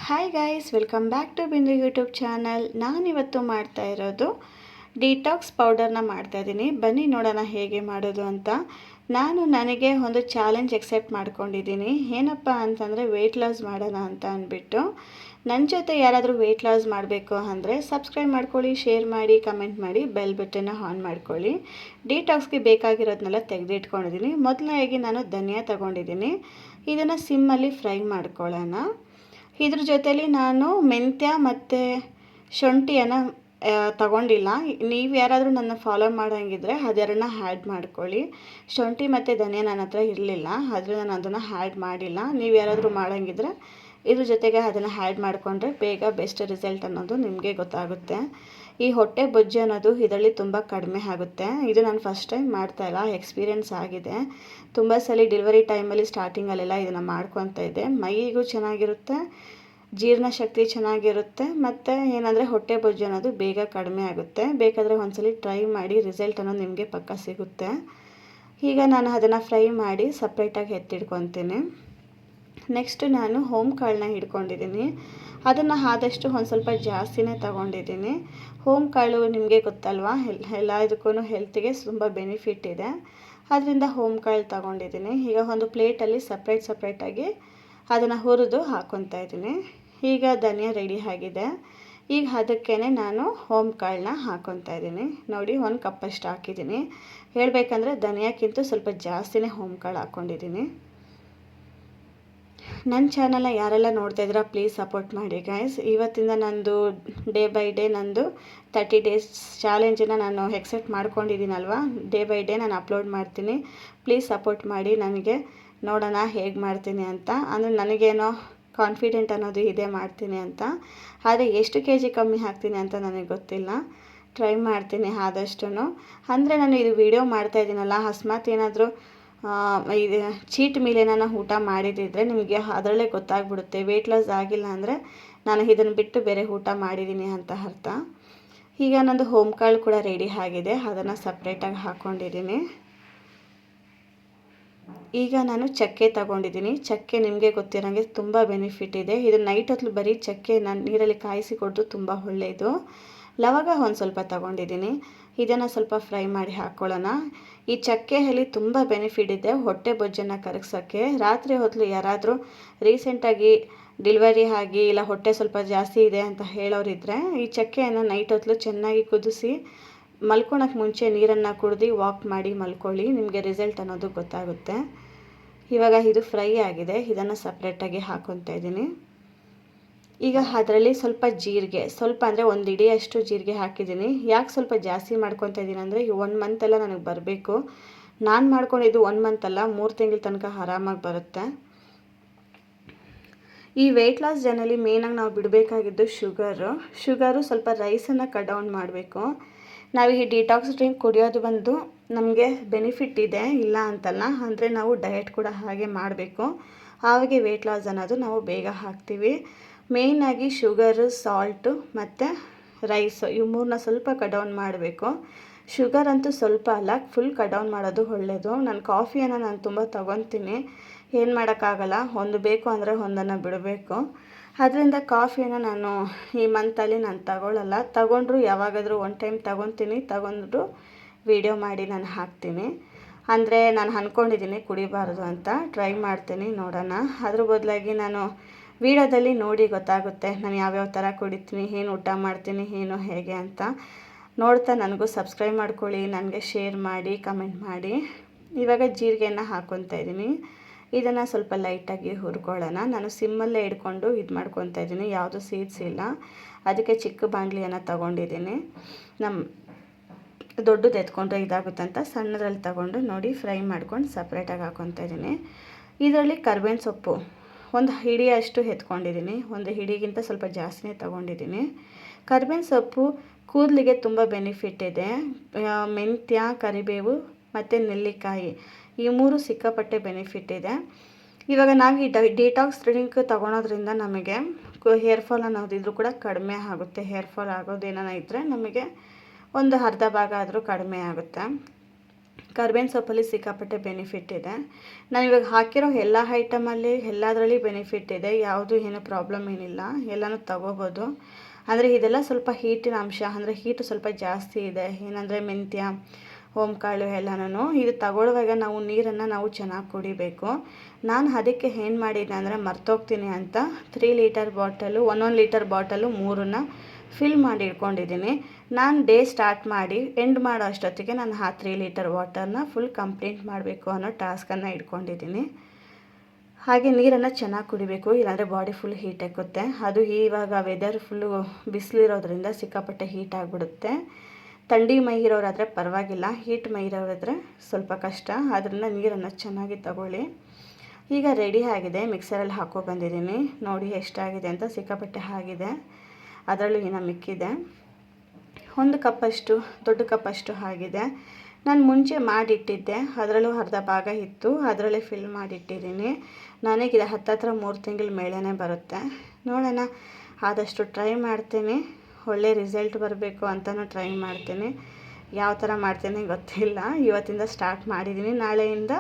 Hi guys, welcome back to Bindu YouTube channel. ನಾನಿವತ್ತು ಮಾಡ್ತಾ ಇರೋದು ಡಿಟಾಕ್ಸ್ ಪೌಡರ್ನ ಮಾಡ್ತಾಯಿದ್ದೀನಿ. ಬನ್ನಿ ನೋಡೋಣ ಹೇಗೆ ಮಾಡೋದು ಅಂತ. ನನಗೆ ಒಂದು ಚಾಲೆಂಜ್ ಎಕ್ಸೆಪ್ಟ್ ಮಾಡ್ಕೊಂಡಿದ್ದೀನಿ. ಏನಪ್ಪ ಅಂತಂದರೆ ವೆಯ್ಟ್ ಲಾಸ್ ಮಾಡೋಣ ಅಂತ ಅಂದ್ಬಿಟ್ಟು. ನನ್ನ ಜೊತೆ ಯಾರಾದರೂ ವೆಯ್ಟ್ ಲಾಸ್ ಮಾಡಬೇಕು ಅಂದರೆ ಸಬ್ಸ್ಕ್ರೈಬ್ ಮಾಡ್ಕೊಳ್ಳಿ, ಶೇರ್ ಮಾಡಿ, ಕಮೆಂಟ್ ಮಾಡಿ, ಬೆಲ್ ಬಟನ್ನ ಆನ್ ಮಾಡ್ಕೊಳ್ಳಿ. ಡಿಟಾಕ್ಸ್ಗೆ ಬೇಕಾಗಿರೋದನ್ನೆಲ್ಲ ತೆಗೆದಿಟ್ಕೊಂಡಿದ್ದೀನಿ. ಮೊದಲನೇದಾಗಿ ನಾನು ಧನಿಯಾ ತೊಗೊಂಡಿದ್ದೀನಿ. ಇದನ್ನು ಸಿಮ್ಮಲ್ಲಿ ಫ್ರೈ ಮಾಡ್ಕೊಳ್ಳೋಣ. ಇದ್ರ ಜೊತೆಲಿ ನಾನು ಮೆಂತ್ಯ ಮತ್ತು ಶುಂಠಿಯನ್ನು ತಗೊಂಡಿಲ್ಲ. ನೀವು ಯಾರಾದರೂ ನನ್ನ ಫಾಲೋ ಮಾಡೋಂಗಿದ್ರೆ ಅದೆರಡನ್ನ ಆ್ಯಡ್ ಮಾಡ್ಕೊಳ್ಳಿ. ಶುಂಠಿ ಮತ್ತು ಧನಿಯಾ ನನ್ನ ಹತ್ರ ಇರಲಿಲ್ಲ, ಆದರೆ ನಾನು ಅದನ್ನು ಆ್ಯಡ್ ಮಾಡಿಲ್ಲ. ನೀವು ಯಾರಾದರೂ ಮಾಡೋಂಗಿದ್ರೆ ಇದ್ರ ಜೊತೆಗೆ ಅದನ್ನು ಆ್ಯಡ್ ಮಾಡಿಕೊಂಡ್ರೆ ಬೇಗ ಬೆಸ್ಟ್ ರಿಸಲ್ಟ್ ಅನ್ನೋದು ನಿಮಗೆ ಗೊತ್ತಾಗುತ್ತೆ. ಈ ಹೊಟ್ಟೆ ಬೊಜ್ಜು ಅನ್ನೋದು ಇದರಲ್ಲಿ ತುಂಬ ಕಡಿಮೆ ಆಗುತ್ತೆ. ಇದು ನಾನು ಫಸ್ಟ್ ಟೈಮ್ ಮಾಡ್ತಾಯಿಲ್ಲ, ಎಕ್ಸ್ಪೀರಿಯೆನ್ಸ್ ಆಗಿದೆ. ತುಂಬ ಸಲ ಡೆಲಿವರಿ ಟೈಮಲ್ಲಿ ಸ್ಟಾರ್ಟಿಂಗಲ್ಲೆಲ್ಲ ಇದನ್ನು ಮಾಡ್ಕೊತಾ ಇದ್ದೆ. ಮೈಗೂ ಚೆನ್ನಾಗಿರುತ್ತೆ, ಜೀರ್ಣಶಕ್ತಿ ಚೆನ್ನಾಗಿರುತ್ತೆ, ಮತ್ತು ಏನಂದರೆ ಹೊಟ್ಟೆ ಬೊಜ್ಜು ಅನ್ನೋದು ಬೇಗ ಕಡಿಮೆ ಆಗುತ್ತೆ. ಬೇಕಾದರೆ ಒಂದ್ಸಲ ಟ್ರೈ ಮಾಡಿ, ರಿಸಲ್ಟ್ ಅನ್ನೋದು ನಿಮಗೆ ಪಕ್ಕ ಸಿಗುತ್ತೆ. ಈಗ ನಾನು ಅದನ್ನು ಫ್ರೈ ಮಾಡಿ ಸಪ್ರೇಟಾಗಿ ಎತ್ತಿಡ್ಕೊತೀನಿ. ನೆಕ್ಸ್ಟ್ ನಾನು ಹೋಮ್ ಕಾಳನ್ನ ಹಿಡ್ಕೊಂಡಿದ್ದೀನಿ. ಅದನ್ನು ಆದಷ್ಟು ಒಂದು ಸ್ವಲ್ಪ ಜಾಸ್ತಿನೇ ತೊಗೊಂಡಿದ್ದೀನಿ. ಹೋಮ್ ಕಾಳು ನಿಮಗೆ ಗೊತ್ತಲ್ವಾ, ಎಲ್ಲದಕ್ಕೂ ಹೆಲ್ತಿಗೆ ತುಂಬ ಬೆನಿಫಿಟ್ ಇದೆ. ಅದರಿಂದ ಹೋಮ್ ಕಾಳು ತೊಗೊಂಡಿದ್ದೀನಿ. ಈಗ ಒಂದು ಪ್ಲೇಟಲ್ಲಿ ಸಪ್ರೇಟಾಗಿ ಅದನ್ನು ಹುರಿದು ಹಾಕ್ಕೊತಾ ಇದ್ದೀನಿ. ಈಗ ಧನಿಯಾ ರೆಡಿ ಆಗಿದೆ. ಈಗ ಅದಕ್ಕೇ ನಾನು ಹೋಮ್ ಕಾಳನ್ನ ಹಾಕ್ಕೊತಾ ಇದ್ದೀನಿ. ನೋಡಿ, 1 ಕಪ್ಪಷ್ಟು ಹಾಕಿದ್ದೀನಿ. ಹೇಳಬೇಕಂದ್ರೆ ಧನಿಯಾಕ್ಕಿಂತ ಸ್ವಲ್ಪ ಜಾಸ್ತಿನೇ ಹೋಮ್ ಕಾಳು ಹಾಕ್ಕೊಂಡಿದ್ದೀನಿ. ನನ್ನ ಚಾನಲ್ನ ಯಾರೆಲ್ಲ ನೋಡ್ತಾ ಇದ್ದೀರಾ ಪ್ಲೀಸ್ ಸಪೋರ್ಟ್ ಮಾಡಿ ಗೈಸ್. ಇವತ್ತಿಂದ ನಂದು ಡೇ ಬೈ ಡೇ ನಂದು 30 ಡೇಸ್ ಚಾಲೆಂಜನ್ನು ನಾನು ಎಕ್ಸೆಪ್ಟ್ ಮಾಡ್ಕೊಂಡಿದ್ದೀನಲ್ವ, ಡೇ ಬೈ ಡೇ ನಾನು ಅಪ್ಲೋಡ್ ಮಾಡ್ತೀನಿ. ಪ್ಲೀಸ್ ಸಪೋರ್ಟ್ ಮಾಡಿ. ನನಗೆ ನೋಡೋಣ ಹೇಗೆ ಮಾಡ್ತೀನಿ ಅಂತ. ಅಂದರೆ ನನಗೇನೋ ಕಾನ್ಫಿಡೆಂಟ್ ಅನ್ನೋದು ಇದೆ ಮಾಡ್ತೀನಿ ಅಂತ. ಆದರೆ ಎಷ್ಟು KG ಕಮ್ಮಿ ಹಾಕ್ತೀನಿ ಅಂತ ನನಗೆ ಗೊತ್ತಿಲ್ಲ. ಟ್ರೈ ಮಾಡ್ತೀನಿ ಆದಷ್ಟು. ಅಂದರೆ ನಾನು ಇದು ವಿಡಿಯೋ ಮಾಡ್ತಾಯಿದ್ದೀನಲ್ಲ, ಅಕಸ್ಮಾತ್ ಏನಾದರೂ ಇದು ಚೀಟ್ ಮೀಲ್ ಏನಾನ ಊಟ ಮಾಡಿದ್ದಿದ್ರೆ ನಿಮಗೆ ಅದರಲ್ಲೇ ಗೊತ್ತಾಗ್ಬಿಡುತ್ತೆ. ವೆಯ್ಟ್ ಲಾಸ್ ಆಗಿಲ್ಲ ಅಂದರೆ ನಾನು ಇದನ್ನು ಬಿಟ್ಟು ಬೇರೆ ಊಟ ಮಾಡಿದ್ದೀನಿ ಅಂತ ಅರ್ಥ. ಈಗ ನಂದು ಹೋಮ್ ಕಾಳು ಕೂಡ ರೆಡಿ ಆಗಿದೆ. ಅದನ್ನು ಸಪ್ರೇಟಾಗಿ ಹಾಕ್ಕೊಂಡಿದ್ದೀನಿ. ಈಗ ನಾನು ಚಕ್ಕೆ ತಗೊಂಡಿದ್ದೀನಿ. ಚಕ್ಕೆ ನಿಮಗೆ ಗೊತ್ತಿರೋಂಗೆ ತುಂಬ ಬೆನಿಫಿಟ್ ಇದೆ. ಇದು ನೈಟ್ ಹೊತ್ತು ಬರೀ ಚಕ್ಕೆ ನಾನು ನೀರಲ್ಲಿ ಕಾಯಿಸಿ ಕೊಟ್ಟು ತುಂಬ ಒಳ್ಳೆಯದು. ಲವಂಗ ಒಂದು ಸ್ವಲ್ಪ ತಗೊಂಡಿದ್ದೀನಿ. ಇದನ್ನು ಸ್ವಲ್ಪ ಫ್ರೈ ಮಾಡಿ ಹಾಕ್ಕೊಳ್ಳೋಣ. ಈ ಚಕ್ಕೆಯಲ್ಲಿ ತುಂಬ ಬೆನಿಫಿಟ್ ಇದೆ ಹೊಟ್ಟೆ ಬೊಜ್ಜನ್ನು ಕರಗಿಸೋಕ್ಕೆ. ರಾತ್ರಿ ಹೊತ್ತು ಯಾರಾದರೂ ರೀಸೆಂಟಾಗಿ ಡೆಲಿವರಿ ಆಗಿ ಇಲ್ಲ ಹೊಟ್ಟೆ ಸ್ವಲ್ಪ ಜಾಸ್ತಿ ಇದೆ ಅಂತ ಹೇಳೋರಿದ್ದರೆ ಈ ಚಕ್ಕೆಯನ್ನು ನೈಟ್ ಹೊತ್ತು ಚೆನ್ನಾಗಿ ಕುದಿಸಿ ಮಲ್ಕೊಳಕ್ಕೆ ಮುಂಚೆ ನೀರನ್ನು ಕುಡಿದು ವಾಕ್ ಮಾಡಿ ಮಲ್ಕೊಳ್ಳಿ. ನಿಮಗೆ ರಿಸಲ್ಟ್ ಅನ್ನೋದು ಗೊತ್ತಾಗುತ್ತೆ. ಇವಾಗ ಇದು ಫ್ರೈ ಆಗಿದೆ. ಇದನ್ನು ಸಪ್ರೇಟಾಗಿ ಹಾಕ್ಕೊತಾ ಇದ್ದೀನಿ. ಈಗ ಅದರಲ್ಲಿ ಸ್ವಲ್ಪ ಜೀರಿಗೆ, ಸ್ವಲ್ಪ ಅಂದರೆ 1 ಇಡಿಯಷ್ಟು ಜೀರಿಗೆ ಹಾಕಿದ್ದೀನಿ. ಯಾಕೆ ಸ್ವಲ್ಪ ಜಾಸ್ತಿ ಮಾಡ್ಕೊತಾ ಇದ್ದೀನಿ ಅಂದರೆ ಈ 1 ಮಂತೆಲ್ಲ ನನಗೆ ಬರಬೇಕು. ನಾನು ಮಾಡ್ಕೊಂಡಿದ್ದು 1 ಮಂತಲ್ಲ, 3 ತಿಂಗಳ ತನಕ ಆರಾಮಾಗಿ ಬರುತ್ತೆ. ಈ ವೆಯ್ಟ್ ಲಾಸ್ ಜರ್ನಿಲಿ ಮೇನಾಗಿ ನಾವು ಬಿಡಬೇಕಾಗಿದ್ದು ಶುಗರು ಸ್ವಲ್ಪ ರೈಸನ್ನು ಕಟ್ ಡೌನ್ ಮಾಡಬೇಕು. ನಾವು ಈ ಡಿಟಾಕ್ಸ್ ಡ್ರಿಂಕ್ ಕುಡಿಯೋದು ಬಂದು ನಮಗೆ ಬೆನಿಫಿಟ್ ಇದೆ, ಇಲ್ಲ ಅಂತಲ್ಲ. ಅಂದರೆ ನಾವು ಡಯಟ್ ಕೂಡ ಹಾಗೆ ಮಾಡಬೇಕು. ಆವಾಗೆ ವೆಯ್ಟ್ ಲಾಸ್ ಅನ್ನೋದು ನಾವು ಬೇಗ ಹಾಕ್ತೀವಿ. ಮೇಯ್ನಾಗಿ ಶುಗರು, ಸಾಲ್ಟು ಮತ್ತು ರೈಸು ಇವು 3ನ್ನ ಸ್ವಲ್ಪ ಕಟ್ ಡೌನ್ ಮಾಡಬೇಕು. ಶುಗರ್ ಅಂತೂ ಸ್ವಲ್ಪ ಅಲ್ಲ, ಫುಲ್ ಕಟ್ ಡೌನ್ ಮಾಡೋದು ಒಳ್ಳೆಯದು. ನಾನು ಕಾಫಿಯನ್ನು ನಾನು ತುಂಬ ತೊಗೊತೀನಿ. ಏನು ಮಾಡೋಕ್ಕಾಗಲ್ಲ, ಒಂದು ಬೇಕು ಅಂದರೆ ಒಂದನ್ನು ಬಿಡಬೇಕು. ಅದರಿಂದ ಕಾಫಿಯನ್ನು ನಾನು ಈ ಮಂತಲ್ಲಿ ನಾನು ತಗೊಳ್ಳಲ್ಲ. ತಗೊಂಡ್ರು ಯಾವಾಗಾದರೂ 1 ಟೈಮ್ ತಗೊತೀನಿ. ತಗೊಂಡು ವಿಡಿಯೋ ಮಾಡಿ ನಾನು ಹಾಕ್ತೀನಿ. ಅಂದರೆ ನಾನು ಅಂದ್ಕೊಂಡಿದ್ದೀನಿ ಕುಡಿಬಾರ್ದು ಅಂತ. ಟ್ರೈ ಮಾಡ್ತೀನಿ, ನೋಡೋಣ. ಅದ್ರ ಬದಲಾಗಿ ನಾನು ವಿಡಿಯೋದಲ್ಲಿ ನೋಡಿ ಗೊತ್ತಾಗುತ್ತೆ ನಾನು ಯಾವ್ಯಾವ ಥರ ಕುಡಿತೀನಿ, ಏನು ಊಟ ಮಾಡ್ತೀನಿ, ಏನು ಹೇಗೆ ಅಂತ. ನೋಡ್ತಾ ನನಗೂ ಸಬ್ಸ್ಕ್ರೈಬ್ ಮಾಡ್ಕೊಳ್ಳಿ, ನನಗೆ ಶೇರ್ ಮಾಡಿ, ಕಮೆಂಟ್ ಮಾಡಿ. ಇವಾಗ ಜೀರಿಗೆಯನ್ನು ಹಾಕ್ಕೊತಾ ಇದ್ದೀನಿ. ಇದನ್ನು ಸ್ವಲ್ಪ ಲೈಟಾಗಿ ಹುರ್ಕೊಳ್ಳೋಣ. ನಾನು ಸಿಮ್ಮಲ್ಲೇ ಇಟ್ಕೊಂಡು ಇದು ಮಾಡ್ಕೊತಾ ಇದ್ದೀನಿ, ಯಾವುದೂ ಸೀಡ್ಸ್ ಇಲ್ಲ. ಅದಕ್ಕೆ ಚಿಕ್ಕ ಬಾಣಲಿಯನ್ನು ತಗೊಂಡಿದ್ದೀನಿ. ದೊಡ್ಡದು ಎತ್ಕೊಂಡ್ರೆ ಇದಾಗುತ್ತೆ ಅಂತ ಸಣ್ಣದ್ರಲ್ಲಿ ತಗೊಂಡು ನೋಡಿ ಫ್ರೈ ಮಾಡ್ಕೊಂಡು ಸಪ್ರೇಟಾಗಿ ಹಾಕ್ಕೊತಾ ಇದ್ದೀನಿ. ಇದರಲ್ಲಿ ಕರ್ಬೇವಿನ ಸೊಪ್ಪು 1 ಹಿಡಿಯಷ್ಟು ಎತ್ಕೊಂಡಿದ್ದೀನಿ. 1 ಹಿಡಿಗಿಂತ ಸ್ವಲ್ಪ ಜಾಸ್ತಿನೇ ತೊಗೊಂಡಿದ್ದೀನಿ. ಕರ್ಬೇವಿನ ಸೊಪ್ಪು ಕೂದಲಿಗೆ ತುಂಬ ಬೆನಿಫಿಟ್ ಇದೆ. ಮೆಂತ್ಯ, ಕರಿಬೇವು ಮತ್ತು ನೆಲ್ಲಿಕಾಯಿ ಈ 3 ಸಿಕ್ಕಾಪಟ್ಟೆ ಬೆನಿಫಿಟ್ ಇದೆ. ಇವಾಗ ನಾವು ಈ ಡಿಟಾಕ್ಸ್ ಡ್ರಿಂಕ್ ತೊಗೊಳೋದ್ರಿಂದ ನಮಗೆ ಹೇರ್ ಫಾಲ್ ಅನ್ನೋದಿದ್ರೂ ಕೂಡ ಕಡಿಮೆ ಆಗುತ್ತೆ. ಹೇರ್ ಫಾಲ್ ಆಗೋದೇನೋ ಇದ್ದರೆ ನಮಗೆ ಒಂದು ಅರ್ಧ ಭಾಗ ಆದರೂ ಕಡಿಮೆ ಆಗುತ್ತೆ. ಕರ್ಬೇವಿನ ಸೊಪ್ಪಲ್ಲಿ ಸಿಕ್ಕಾಪಟ್ಟೆ ಬೆನಿಫಿಟ್ ಇದೆ. ನಾನು ಇವಾಗ ಹಾಕಿರೋ ಎಲ್ಲ ಐಟಮಲ್ಲಿ ಎಲ್ಲದರಲ್ಲಿ ಬೆನಿಫಿಟ್ ಇದೆ, ಯಾವುದು ಏನು ಪ್ರಾಬ್ಲಮ್ ಏನಿಲ್ಲ, ಎಲ್ಲನೂ ತಗೋಬೋದು. ಅಂದರೆ ಇದೆಲ್ಲ ಸ್ವಲ್ಪ ಹೀಟಿನ ಅಂಶ, ಅಂದರೆ ಹೀಟು ಸ್ವಲ್ಪ ಜಾಸ್ತಿ ಇದೆ. ಏನಂದರೆ ಮೆಂತ್ಯ, ಓಂಕಾಳು ಎಲ್ಲನೂ ಇದು ತಗೊಳ್ಳುವಾಗ ನಾವು ನೀರನ್ನು ನಾವು ಚೆನ್ನಾಗಿ ಕುಡಿಬೇಕು. ನಾನು ಅದಕ್ಕೆ ಏನು ಮಾಡಿದ್ದೆ ಅಂದರೆ ಮರ್ತೋಗ್ತೀನಿ ಅಂತ 3 ಲೀಟರ್ ಬಾಟಲು 1 ಲೀಟರ್ ಬಾಟಲು 3ನ್ನ ಫಿಲ್ ಮಾಡಿ ಇಟ್ಕೊಂಡಿದ್ದೀನಿ. ನಾನು ಡೇ ಸ್ಟಾರ್ಟ್ ಮಾಡಿ ಎಂಡ್ ಮಾಡೋ ಅಷ್ಟೊತ್ತಿಗೆ ನಾನು ಆ 3 ಲೀಟರ್ ವಾಟರ್ನ ಫುಲ್ ಕಂಪ್ಲೀಟ್ ಮಾಡಬೇಕು ಅನ್ನೋ ಟಾಸ್ಕನ್ನು ಇಟ್ಕೊಂಡಿದ್ದೀನಿ. ಹಾಗೆ ನೀರನ್ನು ಚೆನ್ನಾಗಿ ಕುಡಿಬೇಕು, ಇಲ್ಲಾಂದರೆ ಬಾಡಿ ಫುಲ್ ಹೀಟ್ ಆಗುತ್ತೆ. ಅದು ಇವಾಗ ವೆದರ್ ಫುಲ್ಲು ಬಿಸಿಲಿರೋದ್ರಿಂದ ಸಿಕ್ಕಾಪಟ್ಟೆ ಹೀಟ್ ಆಗಿಬಿಡುತ್ತೆ. ಥಂಡಿ ಮೈ ಇರೋರಾದರೆ ಪರವಾಗಿಲ್ಲ, ಹೀಟ್ ಮೈ ಇರೋರಾದರೆ ಸ್ವಲ್ಪ ಕಷ್ಟ. ಆದ್ದರಿಂದ ನೀರನ್ನು ಚೆನ್ನಾಗಿ ತಗೊಳ್ಳಿ. ಈಗ ರೆಡಿ ಆಗಿದೆ, ಮಿಕ್ಸರಲ್ಲಿ ಹಾಕೋ ಬಂದಿದ್ದೀನಿ. ನೋಡಿ ಎಷ್ಟಾಗಿದೆ ಅಂತ, ಸಿಕ್ಕಾಪಟ್ಟೆ ಆಗಿದೆ. ಅದರಲ್ಲೂ ಇನ್ನು ಮಿಕ್ಕಿದೆ. 1 ಕಪ್ಪಷ್ಟು, ದೊಡ್ಡ ಕಪ್ಪಷ್ಟು ಆಗಿದೆ. ನಾನು ಮುಂಚೆ ಮಾಡಿಟ್ಟಿದ್ದೆ, ಅದರಲ್ಲೂ ಅರ್ಧ ಭಾಗ ಇತ್ತು, ಅದರಲ್ಲೇ ಫಿಲ್ ಮಾಡಿಟ್ಟಿದ್ದೀನಿ. ನನಗಿದೆ ಹತ್ತತ್ರ 3 ತಿಂಗಳ ಮೇಲೇ ಬರುತ್ತೆ. ನೋಡೋಣ, ಆದಷ್ಟು ಟ್ರೈ ಮಾಡ್ತೀನಿ. ಒಳ್ಳೆ ರಿಸಲ್ಟ್ ಬರಬೇಕು ಅಂತಲೂ ಟ್ರೈ ಮಾಡ್ತೀನಿ. ಯಾವ ಥರ ಮಾಡ್ತೀನಿ ಗೊತ್ತಿಲ್ಲ. ಇವತ್ತಿಂದ ಸ್ಟಾರ್ಟ್ ಮಾಡಿದ್ದೀನಿ, ನಾಳೆಯಿಂದ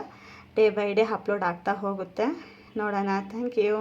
ಡೇ ಬೈ ಡೇ ಅಪ್ಲೋಡ್ ಆಗ್ತಾ ಹೋಗುತ್ತೆ. ನೋಡೋಣ. Thank you.